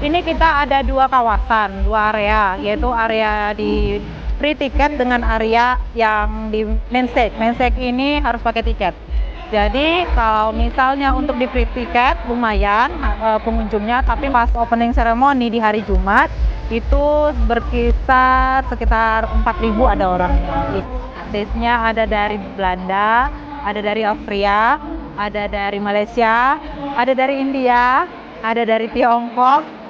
Ini kita ada dua kawasan, dua area, yaitu area di free tiket dengan area yang di main stage. Main stage ini harus pakai tiket. Jadi kalau misalnya untuk di free tiket lumayan pengunjungnya, tapi pas opening ceremony di hari Jumat itu berkisar sekitar 4.000 ada orangnya. Stage-nya ada dari Belanda, ada dari Austria, ada dari Malaysia, ada dari India, ada dari Tiongkok,